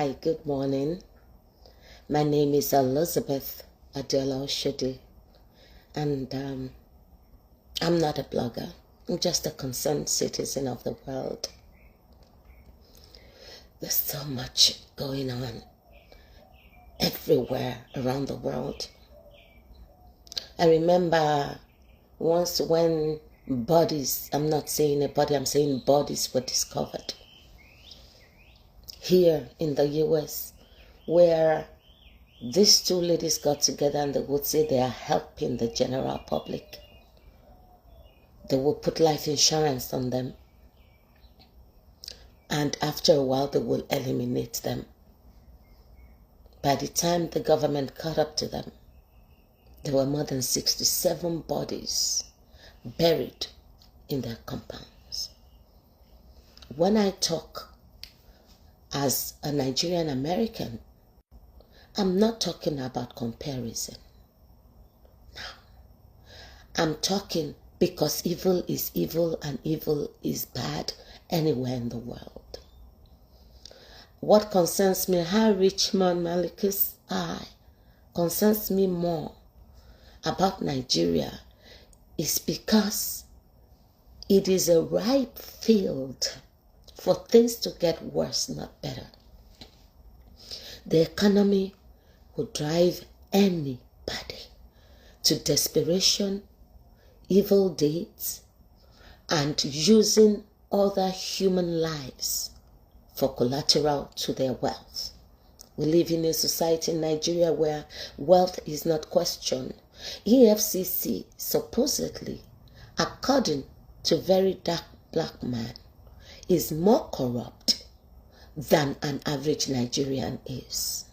Hi, good morning. My name is Elizabeth Adela Oshodi, and I'm not a blogger. I'm just a concerned citizen of the world. There's so much going on everywhere around the world. I remember once when bodies, I'm not saying a body, I'm saying bodies were discovered here in the US, where these two ladies got together and they would say they are helping the general public. They will put life insurance on them, and after a while they will eliminate them. By the time the government caught up to them, there were more than 67 bodies buried in their compounds. When I talk as a Nigerian American, I'm not talking about comparison. No. I'm talking because evil is evil and evil is bad anywhere in the world. What concerns me, how Richmond Malika's eye concerns me more about Nigeria is because it is a ripe field for things to get worse, not better. The economy will drive anybody to desperation, evil deeds, and using other human lives for collateral to their wealth. We live in a society in Nigeria where wealth is not questioned. EFCC supposedly, according to very dark black man, is more corrupt than an average Nigerian is.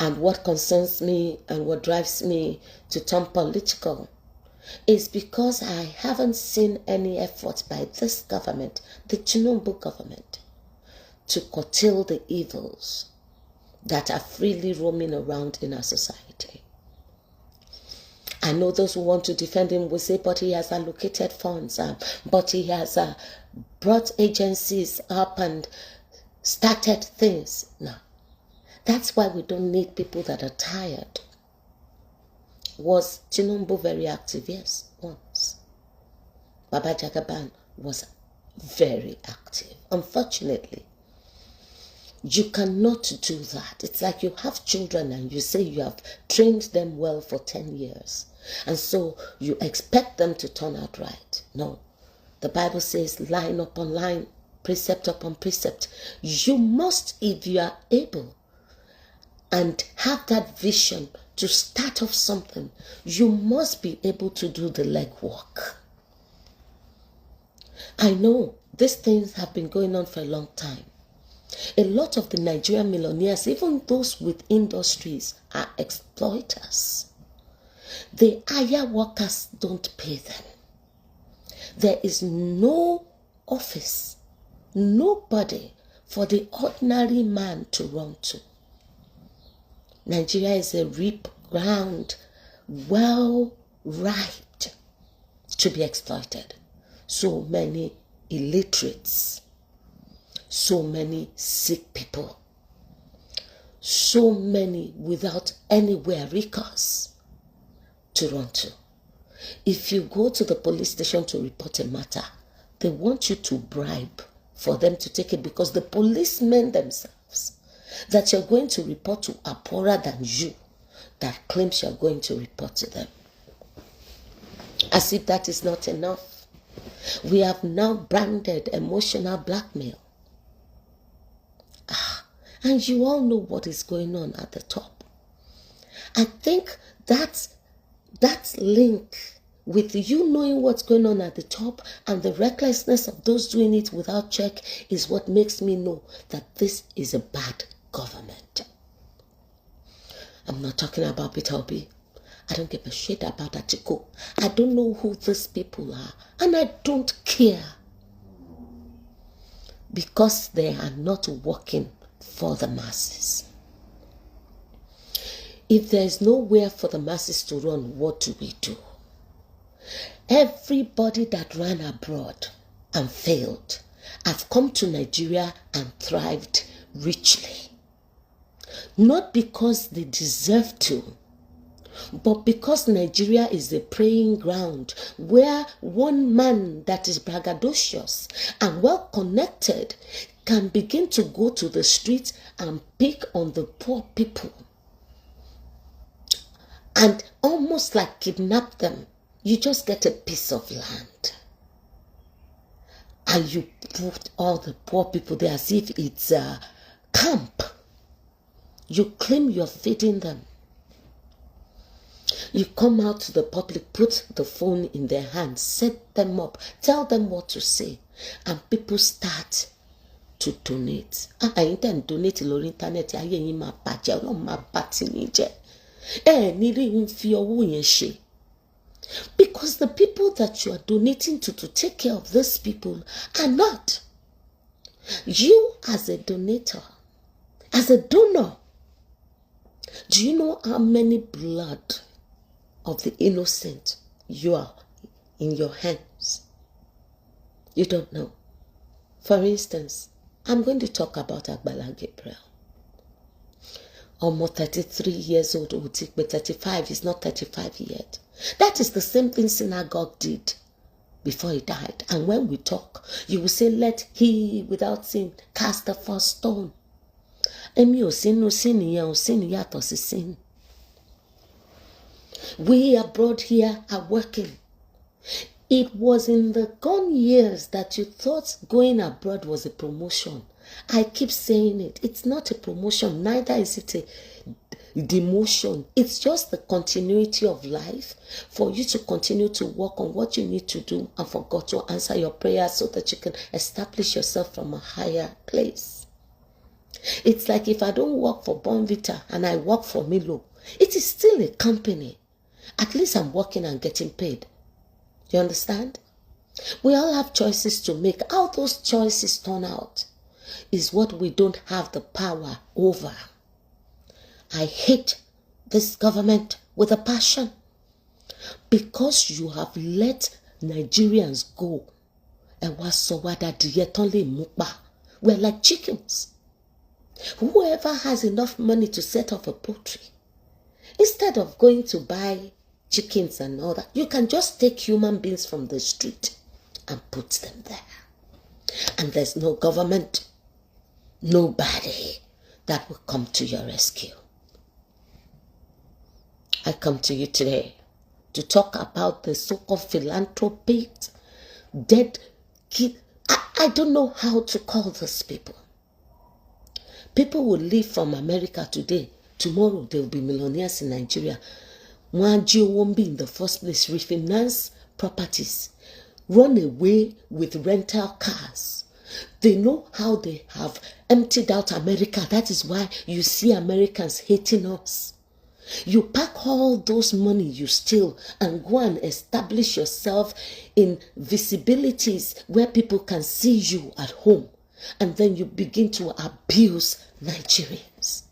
And what concerns me and what drives me to turn political is because I haven't seen any effort by this government, the Tinubu government, to curtail the evils that are freely roaming around in our society. I know those who want to defend him will say, but he has allocated funds, but he has brought agencies up and started things. No. That's why we don't need people that are tired. Was Tinubu very active? Yes, once. Baba Jagaban was very active. Unfortunately, you cannot do that. It's like you have children and you say you have trained them well for 10 years. And so you expect them to turn out right. No. The Bible says line upon line, precept upon precept. You must, if you are able and have that vision to start off something, you must be able to do the legwork. I know these things have been going on for a long time. A lot of the Nigerian millionaires, even those with industries, are exploiters. The hire workers don't pay them. There is no office, nobody for the ordinary man to run to. Nigeria is a rip ground, well ripe to be exploited. So many illiterates, so many sick people, so many without anywhere recourse to run to. If you go to the police station to report a matter, they want you to bribe for them to take it, because the policemen themselves that you're going to report to are poorer than you that claims you're going to report to them. As if that is not enough, we have now branded emotional blackmail. And you all know what is going on at the top. I think that link with you knowing what's going on at the top and the recklessness of those doing it without check is what makes me know that this is a bad government. I'm not talking about Peter Obi. I don't give a shit about Atiku. I don't know who these people are, and I don't care, because they are not working for the masses. If there is nowhere for the masses to run, what do we do? Everybody that ran abroad and failed have come to Nigeria and thrived richly. Not because they deserve to, but because Nigeria is a praying ground where one man that is braggadocious and well connected can begin to go to the streets and pick on the poor people and almost like kidnap them. You just get a piece of land and you put all the poor people there as if it's a camp. You claim you're feeding them. You come out to the public, put the phone in their hands, set them up, tell them what to say, and people start to donate. I intend donate lórí internet. Ayé yín máa bàjẹ́, Ọlọ́run máa bà tiyín jẹ́. Ní rí ń fi owó yẹn ṣe. Because the people that you are donating to take care of these people are not. You as a donator, as a donor, do you know how many blood of the innocent you are in your hands? You don't know. For instance, I'm going to talk about Agbala Gabriel. Almost 33 years old, but 35 is not 35 yet. That is the same thing synagogue did before he died. And when we talk, you will say, let he without sin cast the first stone. Sin. We abroad here are working. It was in the gone years that you thought going abroad was a promotion. I keep saying it. It's not a promotion. Neither is it a demotion. It's just the continuity of life for you to continue to work on what you need to do and for God to answer your prayers so that you can establish yourself from a higher place. It's like if I don't work for Bonvita and I work for Milo, it is still a company. At least I'm working and getting paid. You understand? We all have choices to make. How those choices turn out is what we don't have the power over. I hate this government with a passion because you have let Nigerians go. We're like chickens. Whoever has enough money to set up a poultry, instead of going to buy chickens and all that, you can just take human beings from the street and put them there. And there's no government, nobody that will come to your rescue. I come to you today to talk about the so-called philanthropists, dead kid. I don't know how to call those people. People will leave from America today. Tomorrow they will be millionaires in Nigeria. Wanji won't be in the first place. Refinance properties. Run away with rental cars. They know how they have emptied out America. That is why you see Americans hating us. You pack all those money you steal and go and establish yourself in visibilities where people can see you at home. And then you begin to abuse Nigerians.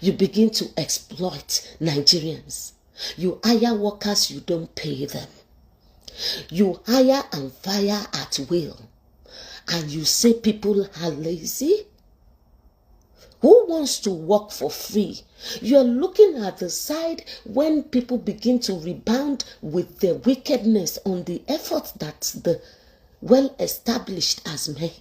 You begin to exploit Nigerians. You hire workers, you don't pay them. You hire and fire at will. And you say people are lazy? Who wants to work for free? You're looking at the side when people begin to rebound with their wickedness on the effort that the well-established has made.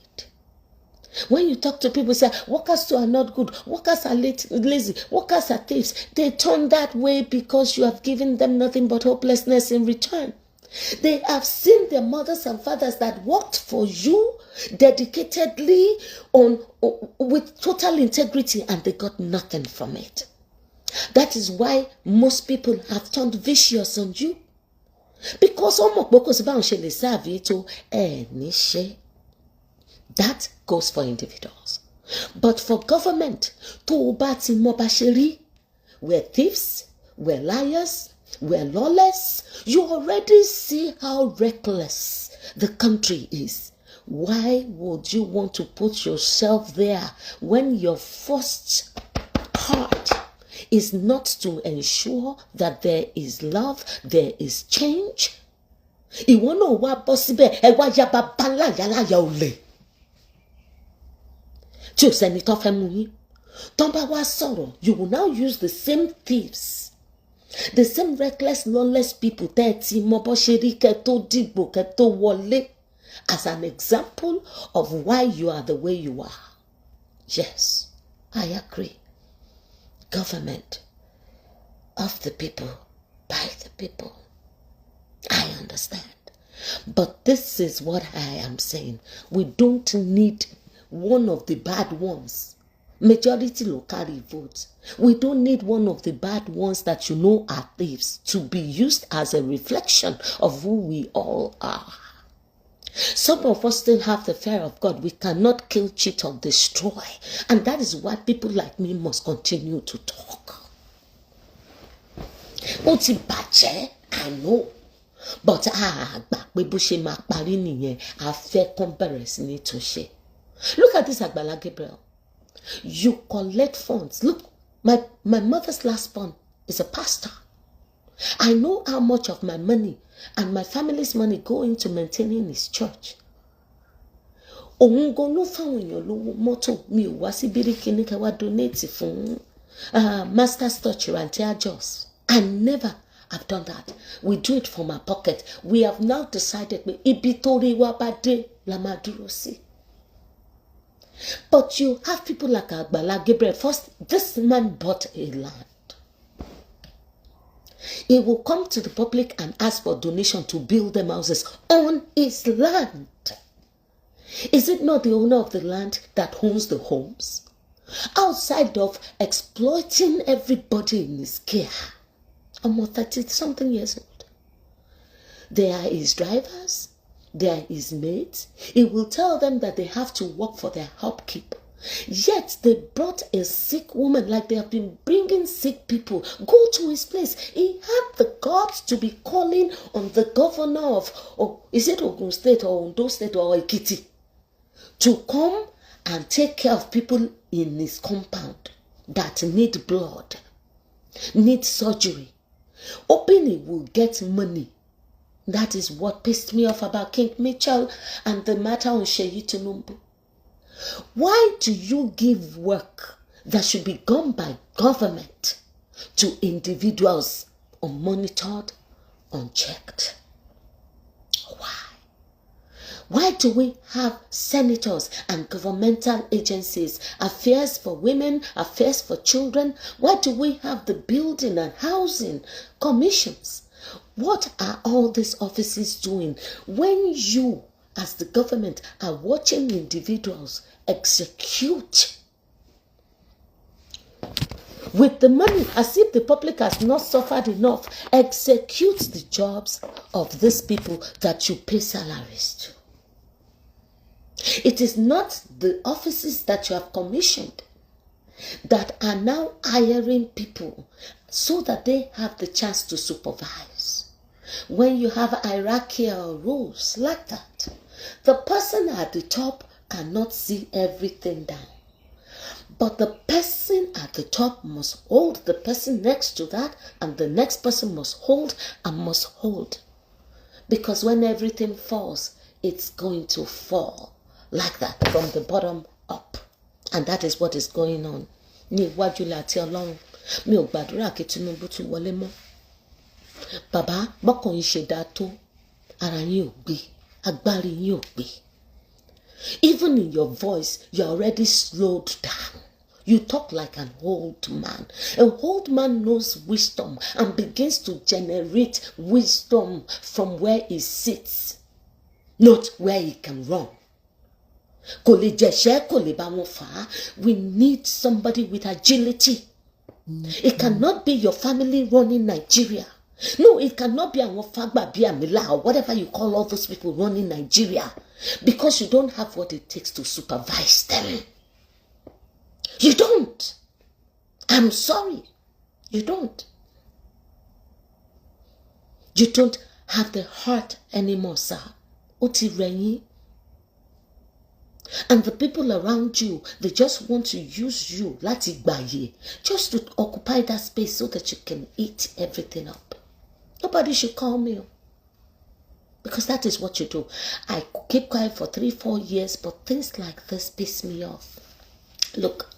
When you talk to people, say, workers too are not good, workers are lazy, workers are thieves. They turn that way because you have given them nothing but hopelessness in return. They have seen their mothers and fathers that worked for you dedicatedly with total integrity, and they got nothing from it. That is why most people have turned vicious on you. Because that goes for individuals. But for government, we're thieves, we're liars, we're lawless. You already see how reckless the country is. Why would you want to put yourself there when your first part is not to ensure that there is love, there is change? tí ò sẹ́ni tó fẹ́ mú yín. Tó bá wá sọ̀rọ̀, you will now use the same thieves, the same reckless, lawless people tẹ́ ẹ ti mọ bó ṣe rí kẹ́ tó dìbò kẹ́ tó wọlé as an example of why you are the way you are. Yes, I agree. Government of the people, by the people. I understand. But this is what I am saying. We don't need one of the bad ones. Majority will carry votes. We don't need one of the bad ones that you know are thieves to be used as a reflection of who we all are. Some of us still have the fear of God. We cannot kill, cheat, or destroy. And that is why people like me must continue to talk. Oti bache, I know. But gbà pé bó ṣe máa parí nìyẹn, a fẹ́ kán bẹ̀rẹ̀ sí ní túnṣe. Look at this Agbala Gabriel. You collect funds. Look, my mother's last born is a pastor. I know how much of my money and my family's money go into maintaining his church. Òun gan ló fáwọn èèyàn lówó mọ́tò, mi ò wá sí bíríkì ní ká wá donate fún Master's Church Ranti Ajos. I never have done that. We do it from our pocket. We have now decided pé ibi tó rí wa bá dé la máa dúró sí. But you have people like Agbala Gabriel. First, this man bought a land. He will come to the public and ask for donation to build them houses on his land. Is it not the owner of the land that owns the homes? Outside of exploiting everybody in his care. I'm 30-something years old. They are his drivers. They are his mates. He will tell them that they have to work for their upkeep. Yet they brought a sick woman, like they have been bringing sick people. Go to his place. He had the guts to be calling on the governor of, is it Ogun State or Ondo State or Ekiti, to come and take care of people in his compound that need blood, need surgery. Openly will get money. That is what pissed me off about King Mitchell and the matter on Sheyi Tinubu. Why do you give work that should be done by government to individuals unmonitored, unchecked? Why? Why do we have senators and governmental agencies, affairs for women, affairs for children? Why do we have the building and housing commissions? What are all these offices doing when you, as the government, are watching individuals execute with the money as if the public has not suffered enough, execute the jobs of these people that you pay salaries to? It is not the offices that you have commissioned that are now hiring people so that they have the chance to supervise. When you have hierarchical rules like that, the person at the top cannot see everything down. But the person at the top must hold the person next to that, and the next person must hold and must hold. Because when everything falls, it's going to fall like that from the bottom up. And that is what is going on. Ní iwájú láti Ọlọ́run, mi ò gbàdúrà kí Tinubu tún wọlé mọ́. Bàbá, bọ́kàn yín ṣe dáa tó, ara yín ò gbé, agbárí yín ò gbé. Even in your voice, you're already slowed down. You talk like an old man. An old man knows wisdom and begins to generate wisdom from where he sits, not where he can run. We need somebody with agility. It cannot be your family running Nigeria. No, it cannot be Fagba Biamila or whatever you call all those people running Nigeria, because you don't have what it takes to supervise them. You don't. I'm sorry. You don't. You don't have the heart anymore, sir. Oti renyi. And the people around you, they just want to use you, lati gbaye, just to occupy that space so that you can eat everything up. Nobody should call me, because that is what you do. I keep quiet for 3-4 years, but things like this piss me off. Look,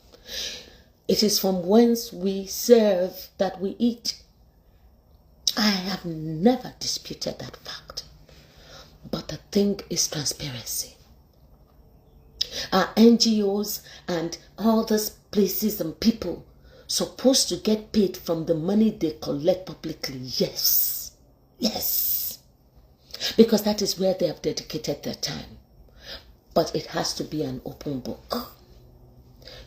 it is from whence we serve that we eat. I have never disputed that fact. But the thing is transparency. Are NGOs and all these places and people supposed to get paid from the money they collect publicly? Yes. Yes. Because that is where they have dedicated their time. But it has to be an open book.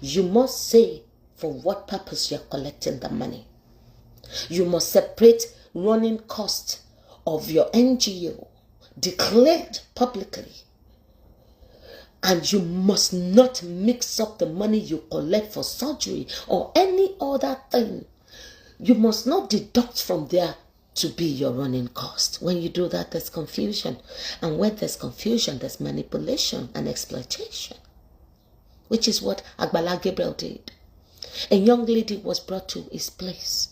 You must say for what purpose you are collecting the money. You must separate running cost of your NGO declared publicly. And you must not mix up the money you collect for surgery or any other thing. You must not deduct from there to be your running cost. When you do that, there's confusion. And when there's confusion, there's manipulation and exploitation. Which is what Agbala Gabriel did. A young lady was brought to his place,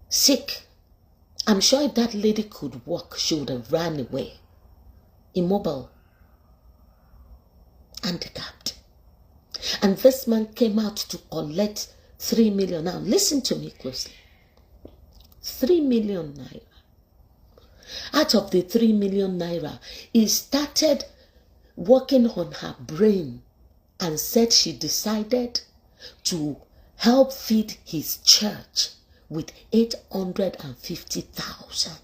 sick. I'm sure if that lady could walk, she would have ran away. Immobile. Handicapped. And this man came out to collect 3 million. Now listen to me closely. 3 million naira. Out of the 3 million naira, he started working on her brain and said she decided to help feed his church with 850,000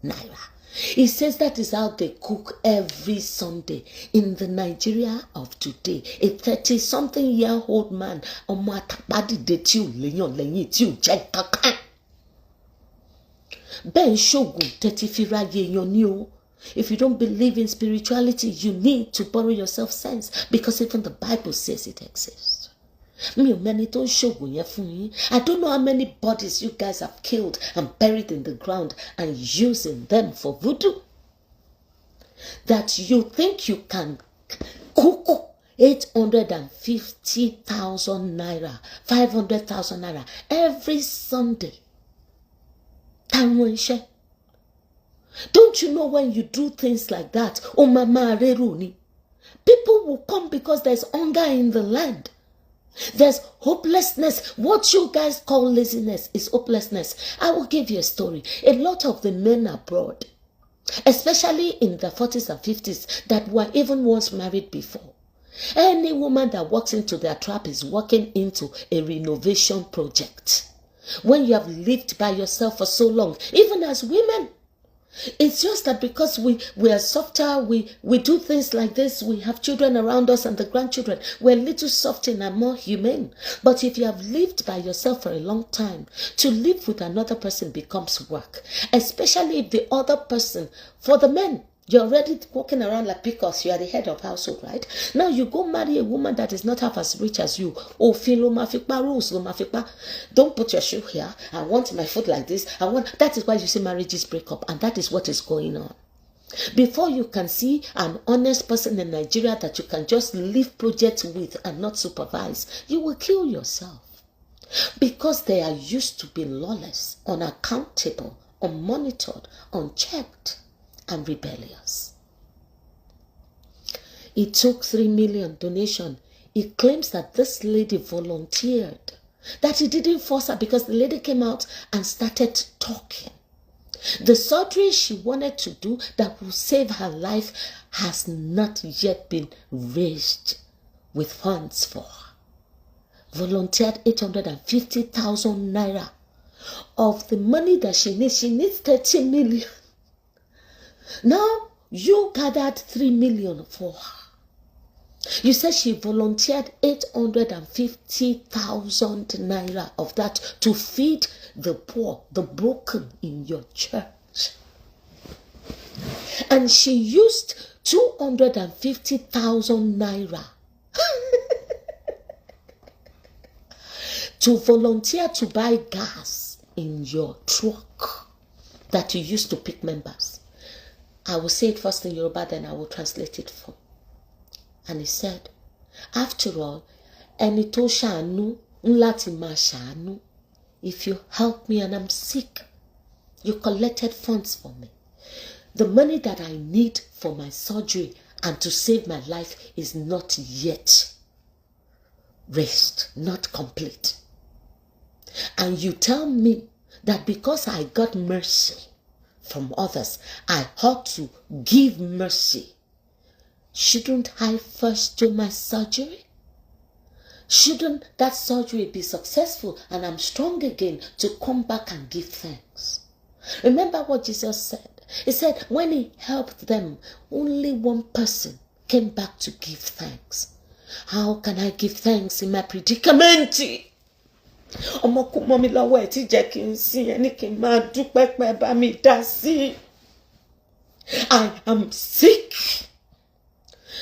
naira. He says that is how they cook every Sunday in the Nigeria of today. A 30-something-year-old man, Ben Shogun, 35 If you don't believe in spirituality, you need to borrow yourself sense, because even the Bible says it exists. I don't know how many bodies you guys have killed and buried in the ground and using them for voodoo. That you think you can cook 850,000 naira, 500,000 naira every Sunday. Don't you know when you do things like that, people will come because there's hunger in the land. There's hopelessness. What you guys call laziness is hopelessness. I will give you a story. A lot of the men abroad, especially in the 40s and 50s, that were even once married before, any woman that walks into their trap is walking into a renovation project. When you have lived by yourself for so long, even as women, it's just that because we are softer, we do things like this, we have children around us and the grandchildren, we're a little softer and more humane. But if you have lived by yourself for a long time, to live with another person becomes work. Especially if the other person, for the men, you're already walking around like because you are the head of household, right? Now you go marry a woman that is not half as rich as you. Oh, don't put your shoe here. I want my food like this. That is why you see marriages break up, and that is what is going on. Before you can see an honest person in Nigeria that you can just leave projects with and not supervise, you will kill yourself. Because they are used to being lawless, unaccountable, unmonitored, unchecked, and rebellious. He took 3 million donation. He claims that this lady volunteered, that he didn't force her, because the lady came out and started talking. The surgery she wanted to do that will save her life has not yet been raised with funds for her. Volunteered 850,000 naira of the money that she needs. She needs 30 million. Now, you gathered 3 million for her. You said she volunteered 850,000 naira of that to feed the poor, the broken in your church. And she used 250,000 naira to volunteer to buy gas in your truck that you used to pick members. I will say it first in Yoruba, then I will translate it for. And he said, after all, ẹni tó ṣàánú ńláti máa ṣàánú. If you help me and I'm sick, you collected funds for me. The money that I need for my surgery and to save my life is not yet raised, not complete. And you tell me that because I got mercy from others, I ought to give mercy. Shouldn't I first do my surgery? Shouldn't that surgery be successful and I'm strong again to come back and give thanks? Remember what Jesus said. He said when he helped them, only one person came back to give thanks. How can I give thanks in my predicament? I am sick,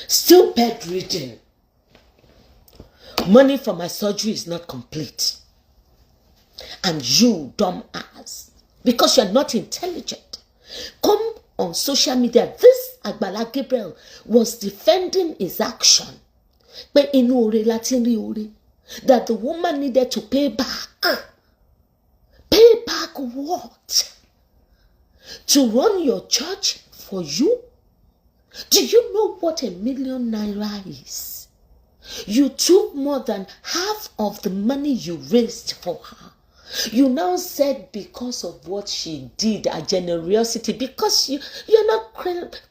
still bedridden. Money for my surgery is not complete. And you, dumb ass, because you're not intelligent, come on social media. This Agbala Gabriel was defending his action. But in that the woman needed to pay back. Pay back what? To run your church for you? Do you know what ₦1 million is? You took more than half of the money you raised for her. You now said because of what she did, a generosity, because you're not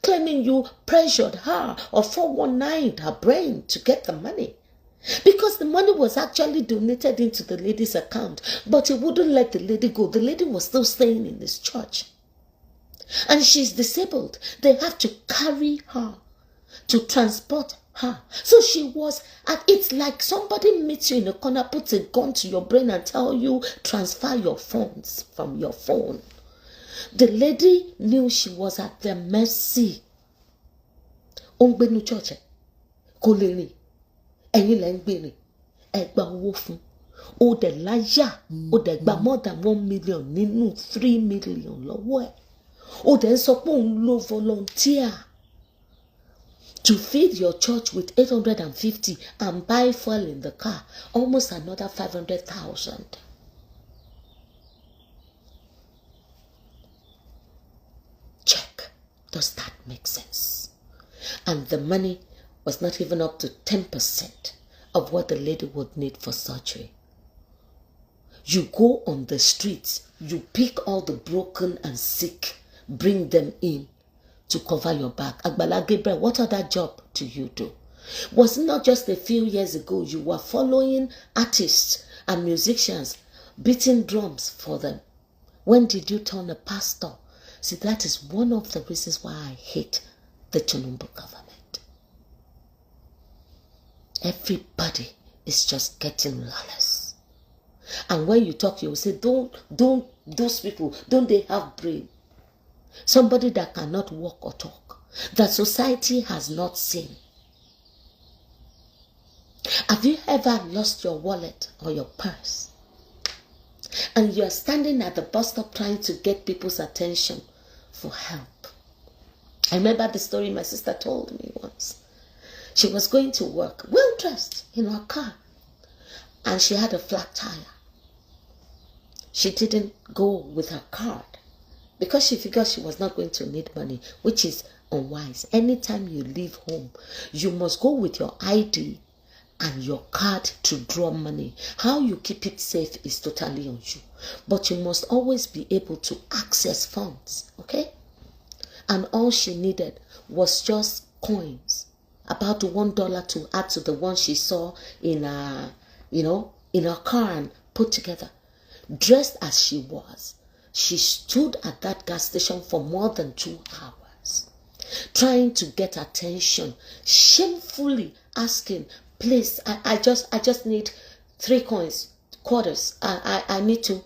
claiming you pressured her or 419 her brain to get the money. Because the money was actually donated into the lady's account, but he wouldn't let the lady go. The lady was still staying in this church. And she's disabled. They have to carry her to transport her. So she was, and it's like somebody meets you in a corner, puts a gun to your brain and tell you, transfer your funds from your phone. The lady knew she was at their mercy. Ongbenu church, koleri, ẹ̀yin lẹ ń gbèrè, ẹ gba owó fún. Ó dẹ̀ láyà, ó dẹ̀ gba more than 1 million nínú 3 million lọ́wọ́ ẹ̀. Ó dẹ̀ ń sọ pé òun ló volunteer to feed your church with 850 and buy fuel in the car, almost another 500,000. Check. Does that make sense? And the money was not even up to 10% of what the lady would need for surgery. You go on the streets, you pick all the broken and sick, bring them in to cover your back. Agbala Gabriel, what other job do you do? Was it not just a few years ago you were following artists and musicians, beating drums for them? When did you turn a pastor? See, that is one of the reasons why I hate the Tinubu government. Everybody is just getting lawless. And when you talk, you will say, those people, don't they have brain? Somebody that cannot walk or talk, that society has not seen. Have you ever lost your wallet or your purse? And you are standing at the bus stop trying to get people's attention for help. I remember the story my sister told me once. She was going to work, well dressed, in her car, and she had a flat tire. She didn't go with her card because she figured she was not going to need money, which is unwise. Anytime you leave home, you must go with your ID and your card to draw money. How you keep it safe is totally on you. But you must always be able to access funds, okay? And all she needed was just coins, about $1 to add to the one she saw in her, in her car and put together. Dressed as she was, she stood at that gas station for more than 2 hours, trying to get attention, shamefully asking, please, I just need 3 quarters. I need to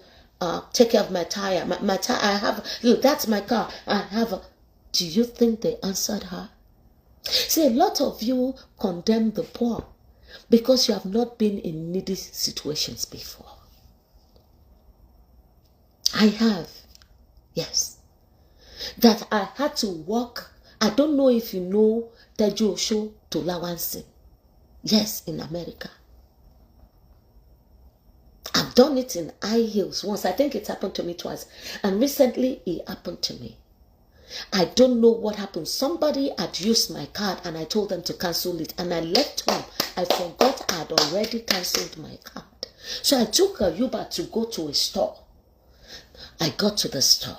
take care of my tire. My tire, I have, look, that's my car. I have a, do you think they answered her? See, a lot of you condemn the poor because you have not been in needy situations before. I have, yes. That I had to walk. I don't know if you know Teju Osho to Lawansi. Yes, in America. I've done it in high heels once. I think it happened to me twice. And recently, it happened to me. I don't know what happened. Somebody had used my card and I told them to cancel it. And I left home I forgot I had already cancelled my card. So I took a Uber to go to a store. I got to the store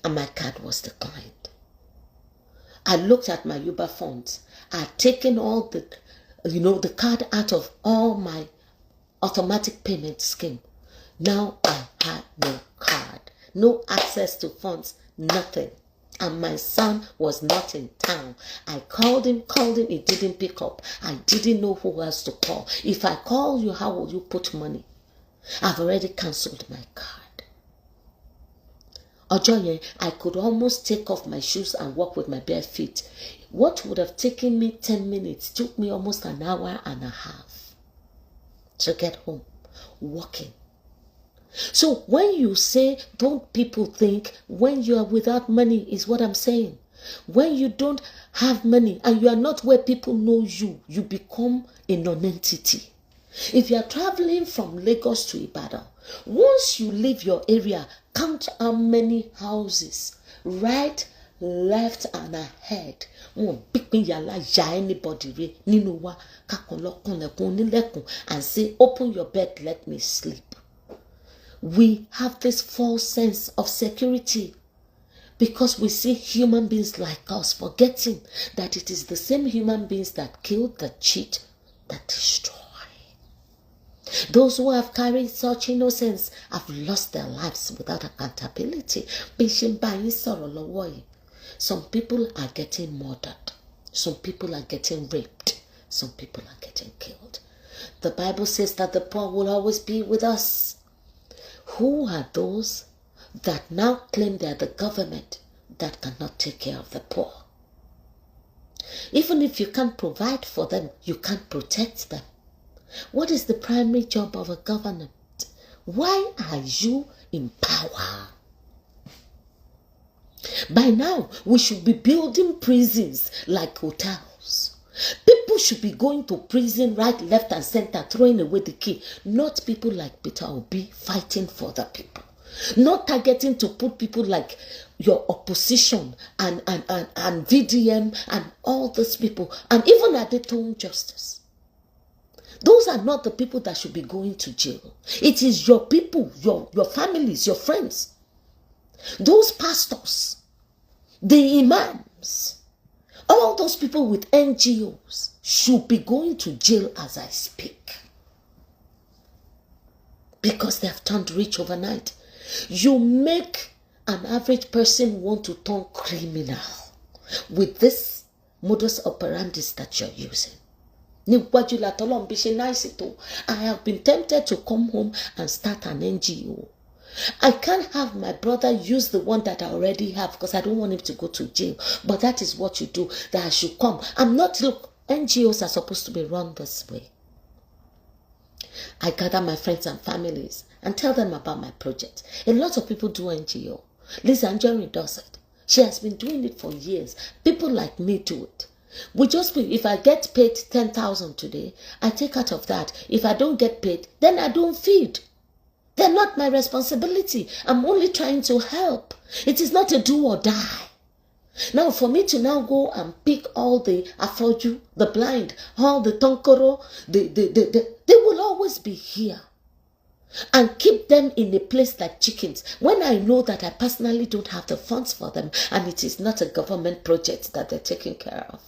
and my card was declined. I looked at my Uber funds. I had taken all the card out of all my automatic payment scheme. Now I had no card, no access to funds, nothing. And my son was not in town. I called him, he didn't pick up. I didn't know who else to call. If I call you, how will you put money? I've already cancelled my card. Ojoye, I could almost take off my shoes and walk with my bare feet. What would have taken me 10 minutes took me almost an hour and a half to get home, walking. So when you say, don't people think when you are without money is what I'm saying. When you don't have money and you are not where people know you, you become a non-entity. If you are traveling from Lagos to Ibadan, once you leave your area, count how many houses, right, left, and ahead. Anybody and say, open your bed, let me sleep. We have this false sense of security because we see human beings like us, forgetting that it is the same human beings that kill, that cheat, that destroy. Those who have carried such innocence have lost their lives without accountability. Some people are getting murdered. Some people are getting raped. Some people are getting killed. The Bible says that the poor will always be with us. Who are those that now claim they are the government that cannot take care of the poor? Even if you can't provide for them, you can't protect them. What is the primary job of a government? Why are you in power? By now, we should be building prisons like hotels. People should be going to prison right, left, and center, throwing away the key. Not people like Peter Obi fighting for the people. Not targeting to put people like your opposition and VDM and all those people, and even Abattoirs justice. Those are not the people that should be going to jail. It is your people, your families, your friends. Those pastors, the imams, all those people with NGOs should be going to jail as I speak. Because they have turned rich overnight. You make an average person want to turn criminal with this modus operandi that you're using. I have been tempted to come home and start an NGO. I can't have my brother use the one that I already have because I don't want him to go to jail. But that is what you do, that I should come. Look, NGOs are supposed to be run this way. I gather my friends and families and tell them about my project. A lot of people do NGO. Lisa Anjorin does it. She has been doing it for years. People like me do it. If I get paid 10,000 today, I take out of that. If I don't get paid, then I don't feed. They're not my responsibility. I'm only trying to help. It is not a do or die. Now, for me to now go and pick all the afroju, the blind, all the tonkoro, they will always be here. And keep them in a place like chickens when I know that I personally don't have the funds for them and it is not a government project that they're taking care of.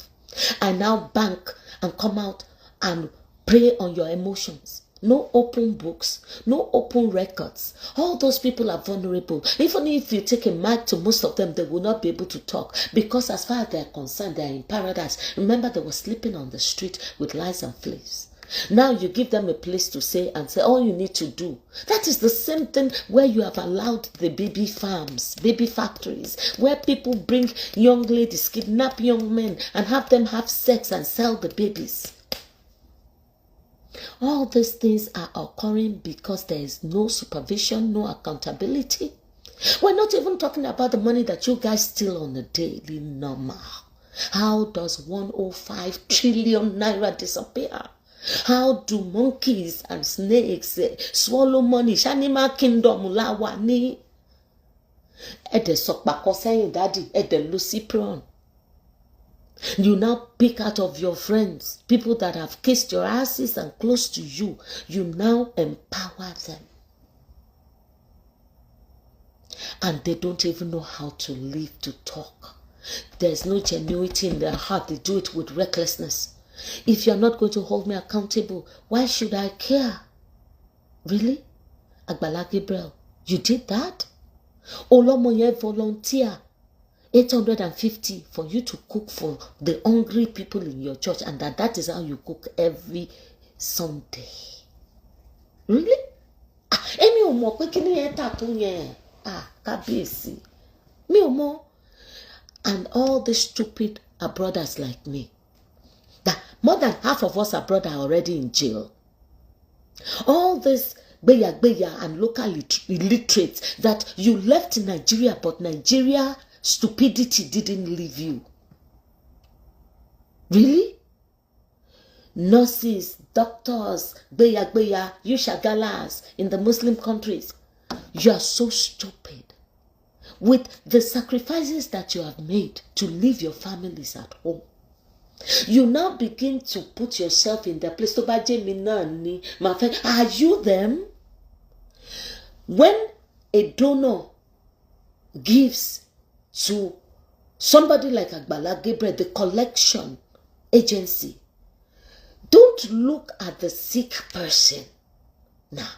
I now bank and come out and prey on your emotions. No open books, no open records. All those people are vulnerable. Even if you take a mic to most of them, they will not be able to talk because as far as they are concerned, they are in paradise. Remember, they were sleeping on the street with lice and fleas. Now you give them a place to say all you need to do. That is the same thing where you have allowed the baby farms, baby factories, where people bring young ladies, kidnap young men and have them have sex and sell the babies. All these things are occurring because there is no supervision, no accountability. We're not even talking about the money that you guys steal on a daily normal. How does 105 trillion naira disappear? How do monkeys and snakes swallow money? Animal kingdom lawa ni. Ede sokpako sayin daddy, ede Lucy prawn. You now pick out of your friends, people that have kissed your asses and close to you. You now empower them. And they don't even know how to live, to talk. There's no genuinity in their heart. They do it with recklessness. If you're not going to hold me accountable, why should I care? Really? Agbala Gabriel, you did that? Olomoye volunteer 850 for you to cook for the hungry people in your church, and that is how you cook every Sunday. Really? Emi ò mọ̀ pé kíni ẹ tà tó yẹn. Kábíyèsí. Mi ò mọ̀. And all the stupid are brothers like me. That more than half of us abroad are already in jail. All this Beya and local illiterates that you left Nigeria, but Nigeria stupidity didn't leave you. Really? Nurses, doctors, Beya, you shagalas in the Muslim countries. You are so stupid. With the sacrifices that you have made to leave your families at home, you now begin to put yourself in their place. Are you them? When a donor gives to somebody like Agbala Gabriel, the collection agency, don't look at the sick person now.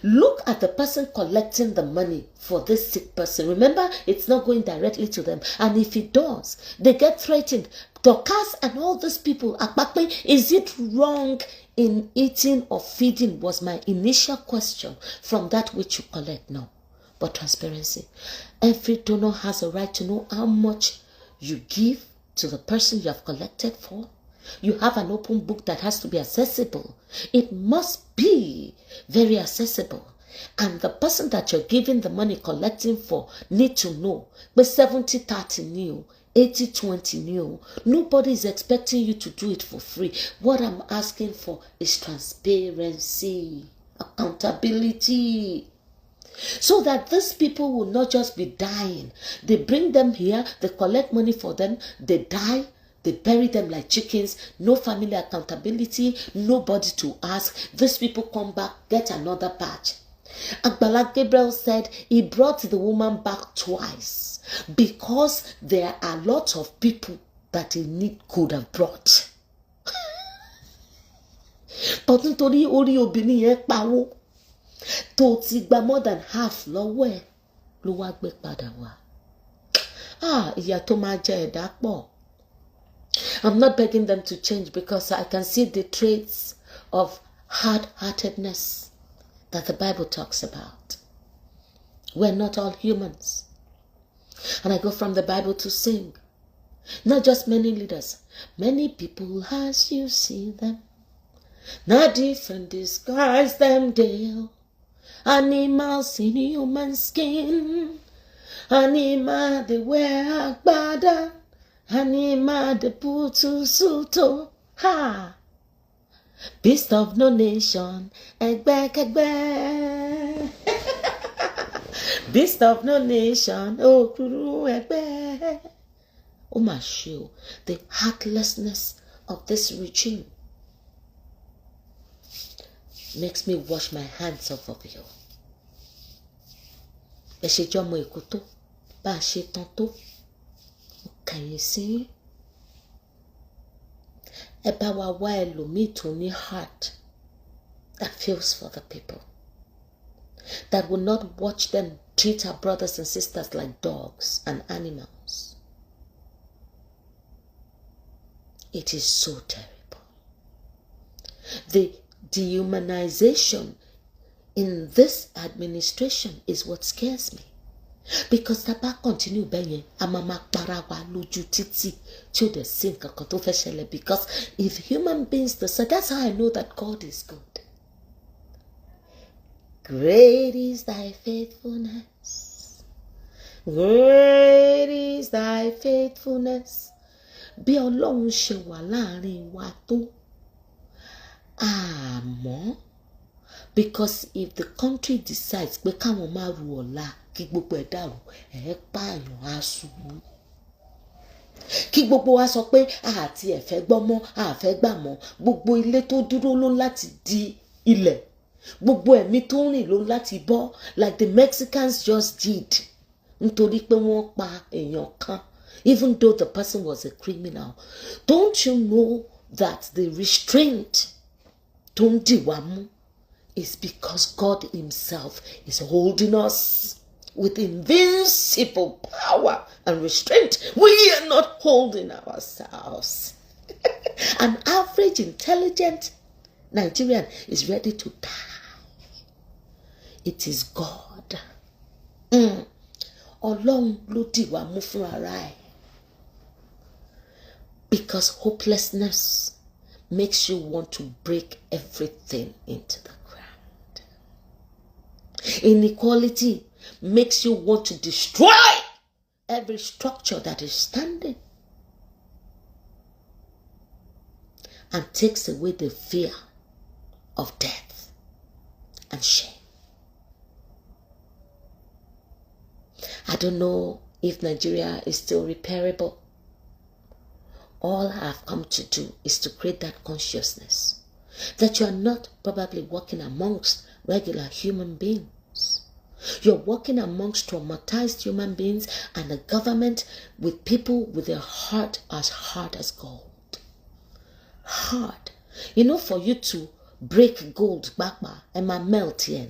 Look at the person collecting the money for this sick person. Remember, it's not going directly to them. And if it does, they get threatened. Dorcas and all these people, is it wrong in eating or feeding? Was my initial question from that which you collect. No. But transparency. Every donor has a right to know how much you give to the person you have collected for. You have an open book that has to be accessible. It must be very accessible. And the person that you're giving the money collecting for need to know. But 70-30 new, 80-20 new. Nobody is expecting you to do it for free. What I'm asking for is transparency, accountability. So that these people will not just be dying. They bring them here, they collect money for them, they die. They bury them like chickens, no family accountability, nobody to ask. These people come back, get another batch. Agbala Gabriel said he brought the woman back twice because there are lots of people that he could have brought. But nítorí orí obìnrin yẹn pawó tó ti gba more than half lọ́wọ́ ẹ̀ ló wá gbé padà wá. Ìyà tó máa jẹ ẹ̀dá pọ̀. I'm not begging them to change because I can see the traits of hard-heartedness that the Bible talks about. We're not all humans. And I go from the Bible to sing. Not just many leaders. Many people as you see them. Not different disguise them deal. Animals in human skin. Anima they wear agbada. Anima de putu suto, ha! Beast of no nation, egbe. Beast of no nation, oh kuru egbe. Oh my shoe, the heartlessness of this regime makes me wash my hands off of you. Ẹ ṣe jọmọ Èkó tó, bá a ṣe tán tó. Can you see? Ebawa wa ẹlòmíì tó ní heart that feels for the people, that will not watch them treat our brothers and sisters like dogs and animals. It is so terrible. The dehumanization in this administration is what scares me. Because taba continue benye amama parawa lójú títì tí ó dẹ̀ sí nǹkan kan tó fẹ́ ṣẹlẹ̀. Because if human beings decide, that's how I know that God is good. Great is thy faithfulness. Great is thy faithfulness. Bí Ọlọ́run ṣe wà láàrin wa tó. Àmọ́. Because if the country decides pé káwọn máa ru ọ̀la kí gbogbo ẹ̀ dàrú, ẹ̀ pààyàn á ṣubú. Kí gbogbo wa sọ pé àti ẹ̀fẹ́ gbọ́ mọ́, àfẹ́ gbà mọ́, gbogbo ilé tó dúró ló láti di ilẹ̀. Gbogbo ẹ̀mí tó rìn ló láti bọ́, like the Mexicans just did. Nítorí pé wọ́n pa èèyàn kan, even though the person was a criminal. Don't you know that the restraint tó ń dì wá mú is because God himself is holding us with invincible power and restraint. We are not holding ourselves. An average intelligent Nigerian is ready to die. It is God. Ọlọ́run ló dì wá mú fún ara ẹ̀. Because hopelessness makes you want to break everything into the ground. Inequality makes you want to destroy every structure that is standing. And takes away the fear of death and shame. I don't know if Nigeria is still repairable. All I have come to do is to create that consciousness that you are not probably walking amongst regular human beings. You're walking amongst traumatized human beings and a government with people with their heart as gold. Hard. You know, for you to break gold, bakba, and melt here.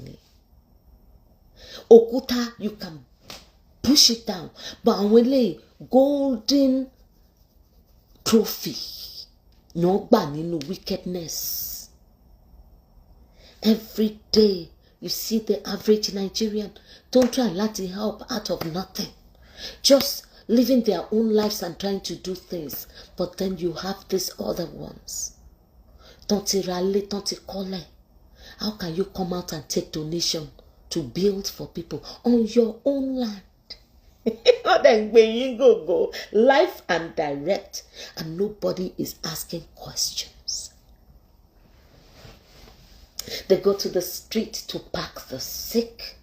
Okuta, you can push it down. But when golden trophy, no ban in wickedness. Every day you see the average Nigerian don't try to help out of nothing. Just living their own lives and trying to do things. But then you have these other ones. How can you come out and take donation to build for people on your own land? Then when you go life and direct, and nobody is asking questions. They go to the street to pack the sick.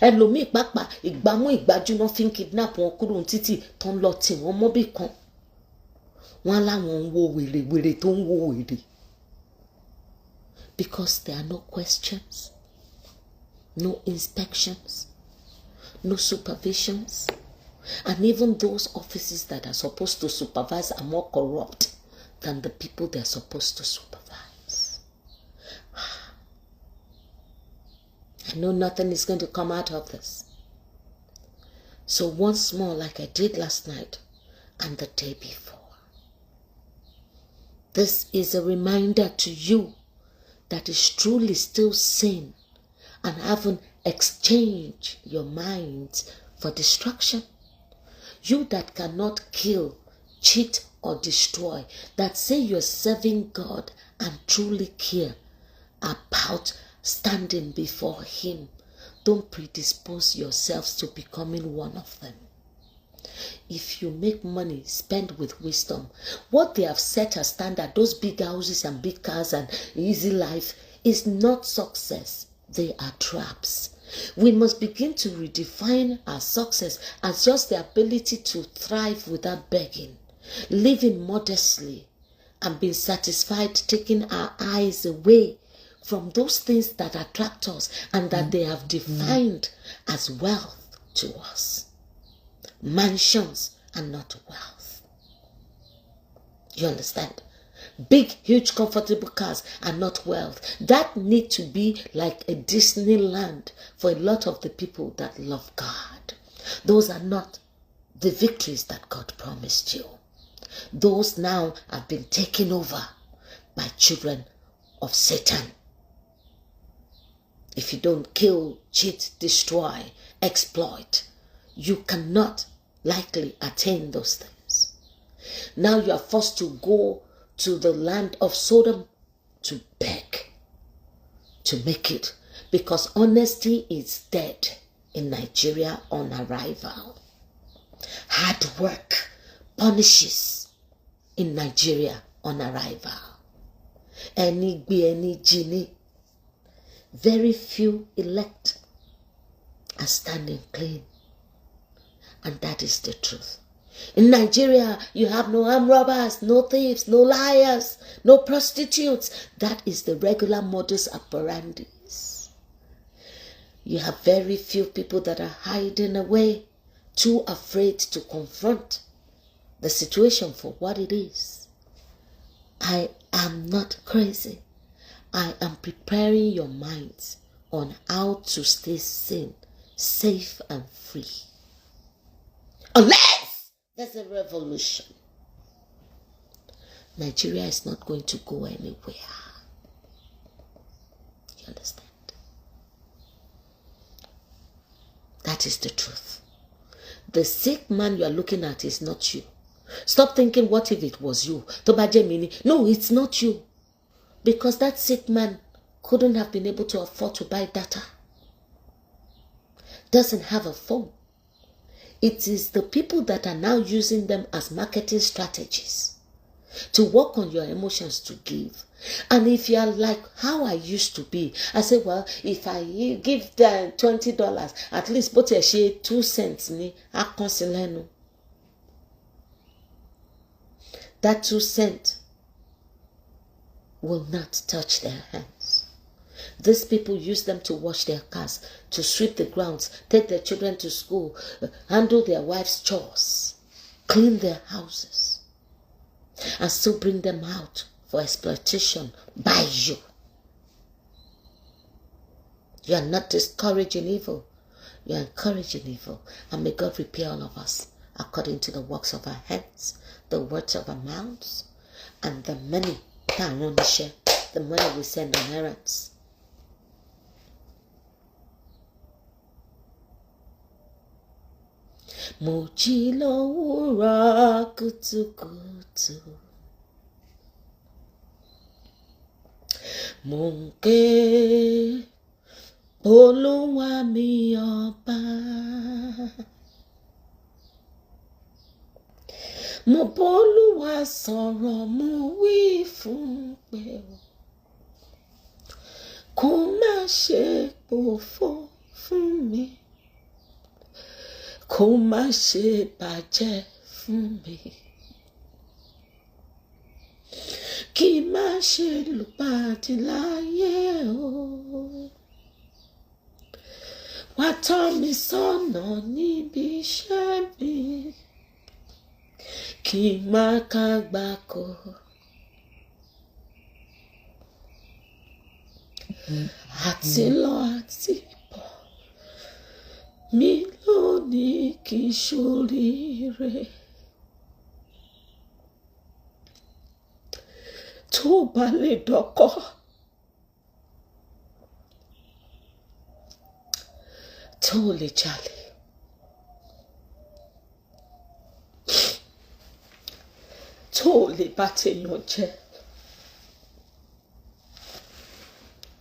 And lo mi papa igbamu igbaju no fin kidnap won kuro titi ton lo ti won mo bi kan. Wọ́n láwọn wo wèrè tó ń wo wèrè. Because there are no questions, no inspections, no supervisions. And even those offices that are supposed to supervise are more corrupt than the people they're supposed to supervise. I know nothing is going to come out of this. So once more, like I did last night and the day before, this is a reminder to you that is truly still sin and haven't exchanged your minds for destruction. You that cannot kill, cheat, or destroy, that say you're serving God and truly care about standing before Him, don't predispose yourselves to becoming one of them. If you make money, spend with wisdom. What they have set as standard, those big houses and big cars and easy life, is not success. They are traps. We must begin to redefine our success as just the ability to thrive without begging, living modestly, and being satisfied, taking our eyes away from those things that attract us and that they have defined as wealth to us. Mansions and not wealth. You understand? Big, huge, comfortable cars are not wealth. That need to be like a Disneyland for a lot of the people that love God. Those are not the victories that God promised you. Those now have been taken over by children of Satan. If you don't kill, cheat, destroy, exploit, you cannot likely attain those things. Now you are forced to go to the land of Sodom to beg to make it, because honesty is dead in Nigeria on arrival. Hard work punishes in Nigeria on arrival. Any be any genie. Very few elect are standing clean. And that is the truth. In Nigeria, you have no armed robbers, no thieves, no liars, no prostitutes. That is the regular modus operandi. You have very few people that are hiding away, too afraid to confront the situation for what it is. I am not crazy. I am preparing your minds on how to stay sane, safe and free. Unless there's a revolution, Nigeria is not going to go anywhere. You understand? That is the truth. The sick man you are looking at is not you. Stop thinking, what if it was you? No, it's not you. Because that sick man couldn't have been able to afford to buy data. Doesn't have a phone. It is the people that are now using them as marketing strategies to work on your emotions to give. And if you are like how I used to be, I say, well, if I give them $20, at least put a share 2 cents ni a consileno. That 2 cents will not touch their hands. These people use them to wash their cars, to sweep the grounds, take their children to school, handle their wives' chores, clean their houses, and still bring them out for exploitation by you. You are not discouraging evil. You are encouraging evil. And may God repair all of us according to the works of our hands, the words of our mouths, and the money the money we send on errands. Mochilo ura kutu kutu. Monke Olúwa mi ọba. Mo b'Olúwa sọ̀rọ̀, mo wí fún pé kó má ṣe pòfo fún mi, kó má ṣe bàjẹ́ fún mi, kí má ṣe lùpàdé láyé o. Wá tọ́ mi sọ́nà níbi iṣẹ́ mi, kí má kágbákò. Àti lọ àti bọ̀ mi lónìí kí n ṣoríire. Tó bá lè dọ́kọ̀, tó lè jalè, tó lè bá tèèyàn jẹ́,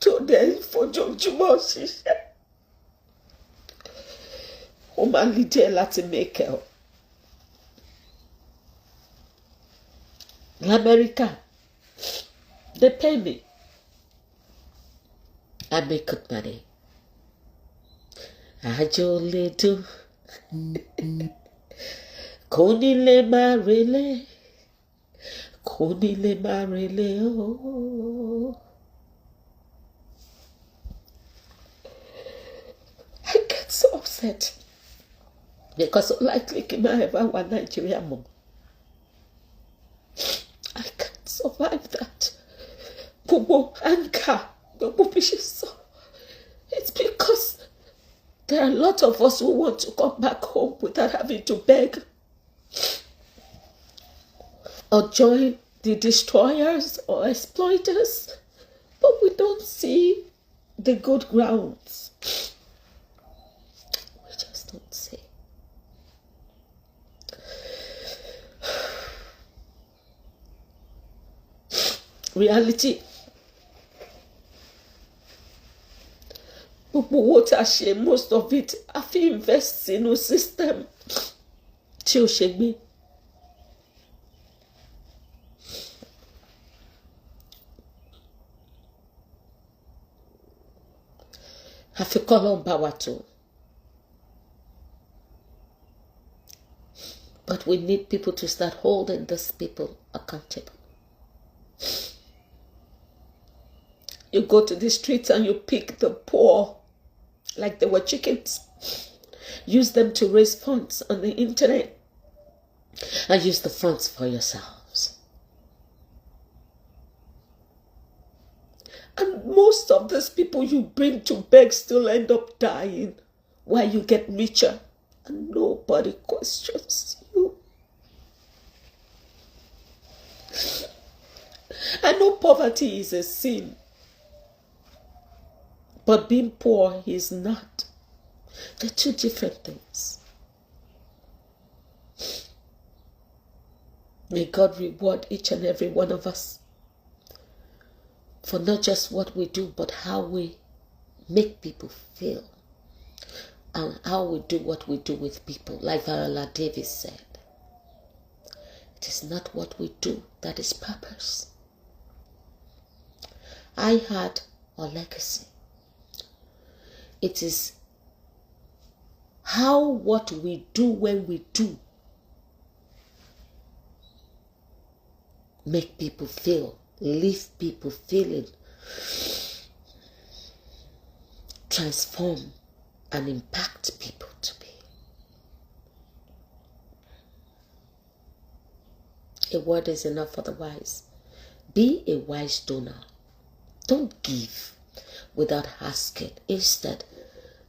tó dẹ̀ fojoojúmọ́ ṣiṣẹ́, ó máa ń lídìí láti mẹ́kẹ̀ ọ́. L'America, they pay me. I make good money. Àjò lè dùn, kò ní lè máa relé, kò ní lè máa relé ooo. I get so upset because unlikely kí n máa ever wá Nigeria mọ́. I can't survive that. Gbogbo anger, gbogbo bí ṣe sọ. It's because there are a lot of us who want to come back home without having to beg or join the destroyers or exploiters, but we don't see the good grounds. We just don't see. Reality. What I share, most of it, I feel invest in a system. Tí ó ṣe gbé. Àfi k'Ọlọ́run bá wa tó. But we need people to start holding these people accountable. You go to the streets and you pick the poor like they were chickens. Use them to raise funds on the internet. And use the funds for yourselves. And most of these people you bring to beg still end up dying while you get richer. And nobody questions you. I know poverty is a sin. But being poor is not. They're two different things. May God reward each and every one of us for not just what we do, but how we make people feel. And how we do what we do with people. Like Viola Davis said, it is not what we do that is purpose. I had a legacy. It is how what we do when we do make people feel, leave people feeling, transform and impact people to be. A word is enough for the wise. Be a wise donor. Don't give without asking. Instead,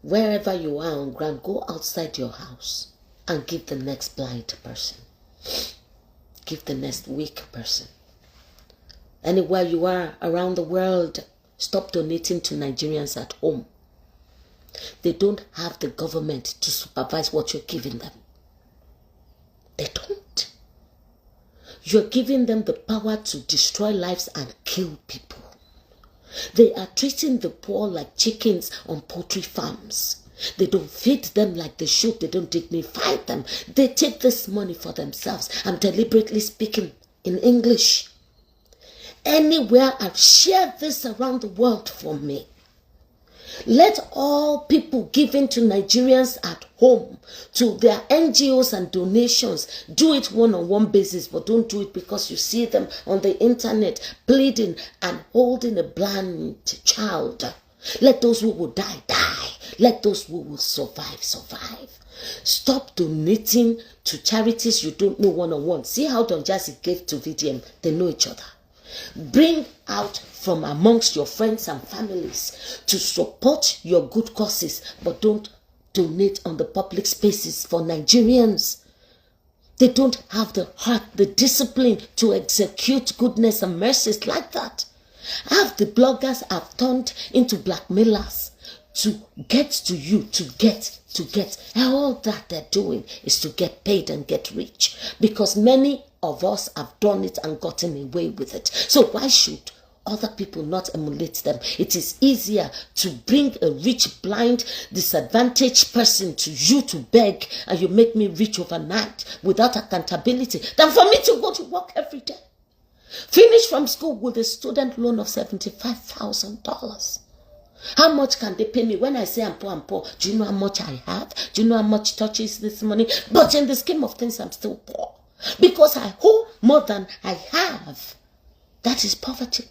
wherever you are on ground, go outside your house and give the next blind person. Give the next weak person. Anywhere you are around the world, stop donating to Nigerians at home. They don't have the government to supervise what you're giving them. They don't. You're giving them the power to destroy lives and kill people. They are treating the poor like chickens on poultry farms. They don't feed them like they should. They don't dignify them. They take this money for themselves. I'm deliberately speaking in English. Anywhere I've shared this around the world for me. Let all people giving to Nigerians at home, to their NGOs and donations, do it one-on-one basis, but don't do it because you see them on the internet pleading and holding a blind child. Let those who will die, die. Let those who will survive, survive. Stop donating to charities you don't know one-on-one. See how Don Jazzy gave to VDM. They know each other. Bring out from amongst your friends and families to support your good causes, but don't donate on the public spaces for Nigerians. They don't have the heart, the discipline to execute goodness and mercies like that. Half the bloggers have turned into blackmailers to get to you, to get. And all that they're doing is to get paid and get rich, because many of us have done it and gotten away with it. So why should other people not emulate them? It is easier to bring a rich, blind, disadvantaged person to you to beg and you make me rich overnight without accountability than for me to go to work every day. Finish from school with a student loan of $75,000. How much can they pay me? When I say I'm poor, do you know how much I have? Do you know how much touches this money? But in the scheme of things, I'm still poor. Because I owe more than I have. That is poverty.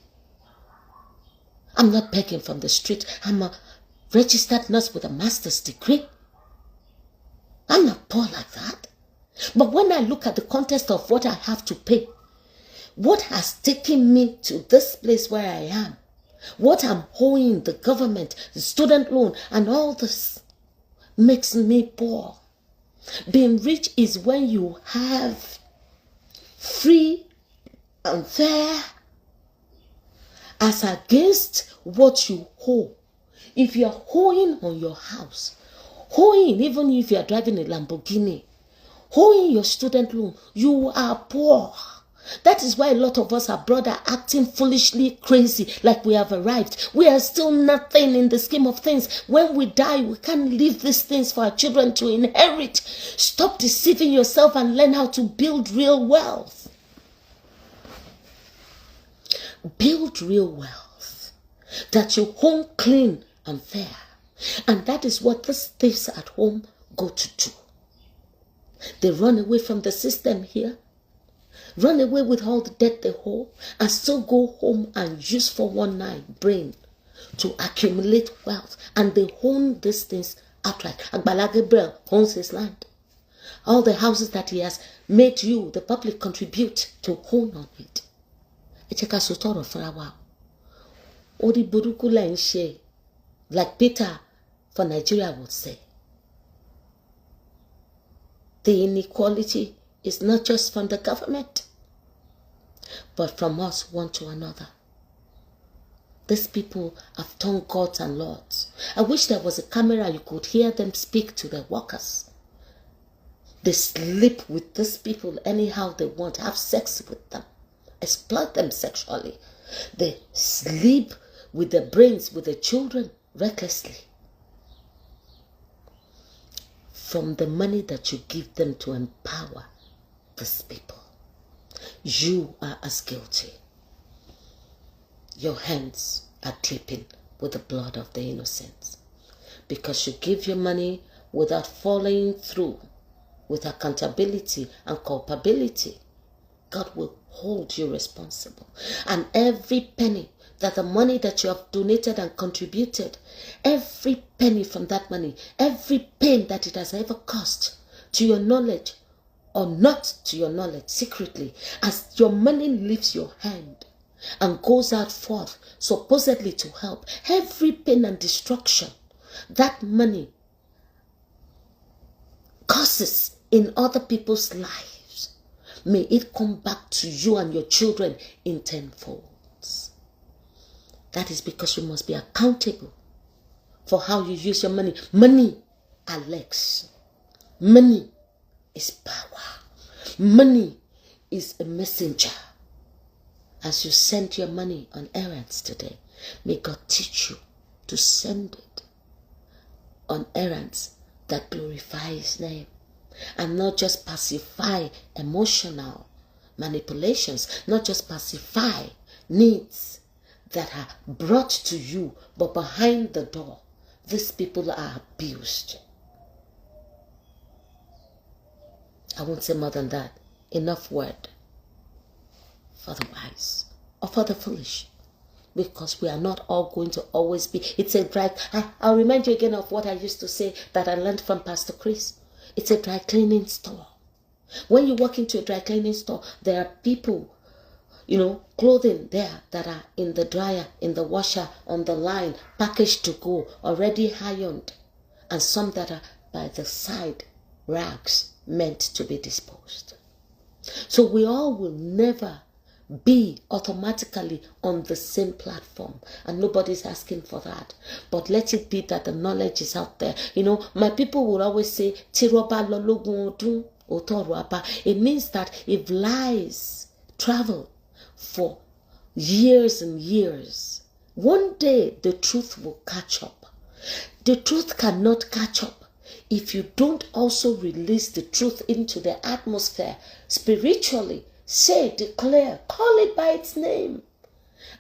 I'm not begging from the street. I'm a registered nurse with a master's degree. I'm not poor like that. But when I look at the context of what I have to pay, what has taken me to this place where I am, what I'm owing the government, the student loan, and all this makes me poor. Being rich is when you have free and fair as against what you owe. If you're owing on your house, owing even if you're driving a Lamborghini, owing your student loan, you are poor. That is why a lot of us abroad are acting foolishly crazy, like we have arrived. We are still nothing in the scheme of things. When we die, we can't leave these things for our children to inherit. Stop deceiving yourself and learn how to build real wealth. Build real wealth that you own clean and fair. And that is what these thieves at home go to do. They run away from the system here, run away with all the debt they hold, and still go home and use for one night brain to accumulate wealth. And they own these things outright. Agbala Gabriel owns his land. All the houses that he has made you, the public, contribute to own on it. Echeka sotoro for a while. Odi buruku la nche, like Peter for Nigeria would say. The inequality is not just from the government, but from us one to another. These people have turned gods and lords. I wish there was a camera you could hear them speak to their workers. They sleep with these people anyhow they want, have sex with them, exploit them sexually. They sleep with their brains, with their children, recklessly. From the money that you give them to empower these people, you are as guilty. Your hands are dripping with the blood of the innocents, because you give your money without following through with accountability and culpability. God will hold you responsible. And every penny that the money that you have donated and contributed, every penny from that money, every pain that it has ever cost, to your knowledge or not to your knowledge, secretly, as your money leaves your hand and goes out forth, supposedly to help, every pain and destruction that money causes in other people's lives, may it come back to you and your children in tenfold. That is because you must be accountable for how you use your money. Money are legs. Money is power. Money is a messenger. As you send your money on errands today, may God teach you to send it on errands that glorify His name, and not just pacify emotional manipulations, not just pacify needs that are brought to you, but behind the door, these people are abused. I won't say more than that. Enough word for the wise or for the foolish, because we are not all going to always be. It's a dry. I'll remind you again of what I used to say that I learned from Pastor Chris. It's a dry cleaning store. When you walk into a dry cleaning store, there are people, clothing there that are in the dryer, in the washer, on the line, packaged to go, already ironed, and some that are by the side, rags meant to be disposed. So we all will never be automatically on the same platform, and nobody's asking for that. But let it be that the knowledge is out there. My people will always say, Tiroba lologun odun otoruaba. It means that if lies travel for years and years, one day the truth will catch up. The truth cannot catch up if you don't also release the truth into the atmosphere spiritually. Say, declare, call it by its name,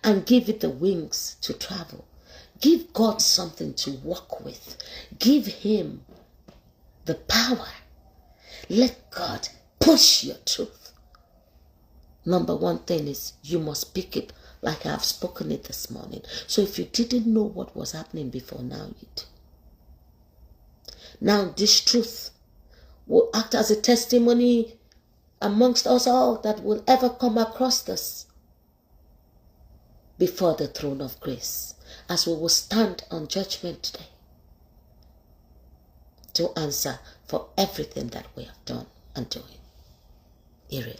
and give it the wings to travel. Give God something to work with. Give Him the power. Let God push your truth. Number one thing is you must speak it like I have spoken it this morning. So if you didn't know what was happening before, now you do. Now this truth will act as a testimony amongst us all that will ever come across this before the throne of grace, as we will stand on judgment day to answer for everything that we have done and doing. Ire.